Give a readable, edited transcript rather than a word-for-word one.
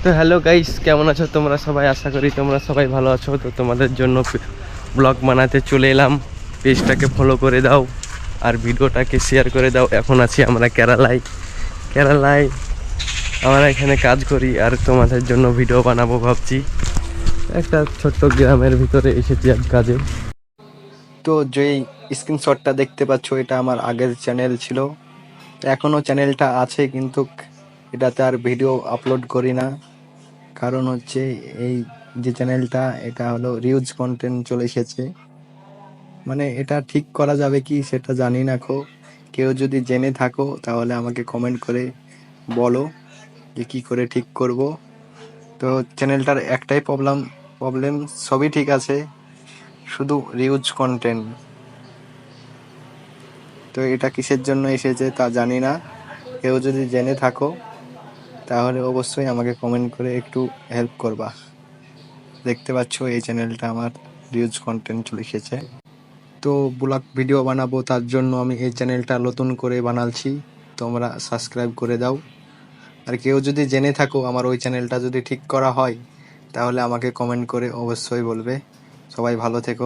তো hello guys, কেমন আছো তোমরা সবাই? আশা করি তোমরা সবাই ভালো আছো। তো তোমাদের জন্য ব্লগ বানাতে চলে এলাম। পেজটাকে ফলো করে দাও আর ভিডিওটাকে শেয়ার করে দাও। এখন আছি আমরা কেরালায় আমরা এখানে কাজ করি আর তোমাদের জন্য ভিডিও বানাবো ভাবছি। একটা ছোট্ট গ্রামের ভিতরে এসেছি আজ কাজে। তো যেই স্ক্রিনশটটা দেখতে পাচ্ছ, এটা আমার আগের চ্যানেল ছিল। এখনও চ্যানেলটা আছে, কিন্তু এটাতে আর ভিডিও আপলোড করি না। কারণ হচ্ছে এই যে চ্যানেলটা, এটা হলো রিউজ কন্টেন্ট চলে এসেছে। মানে এটা ঠিক করা যাবে কি সেটা জানি না। কেউ যদি জেনে থাকো তাহলে আমাকে কমেন্ট করে বলো যে কি করে ঠিক করব। তো চ্যানেলটার একটাই প্রবলেম, সবই ঠিক আছে, শুধু রিউজ কন্টেন্ট। তো এটা কিসের জন্য এসেছে তা জানি না। কেউ যদি জেনে থাকো তাহলে অবশ্যই আমাকে কমেন্ট করে একটু হেল্প করবা। দেখতে পাচ্ছ এই চ্যানেলটা আমার রিউজ কন্টেন্ট চলে এসেছে। তো ব্লগ ভিডিও বানাবো, তার জন্য আমি এই চ্যানেলটা নতুন করে বানাচ্ছি। তোমরা সাবস্ক্রাইব করে দাও। আর কেউ যদি জেনে থাকো আমার ওই চ্যানেলটা যদি ঠিক করা হয় তাহলে আমাকে কমেন্ট করে অবশ্যই বলবে। সবাই ভালো থেকো।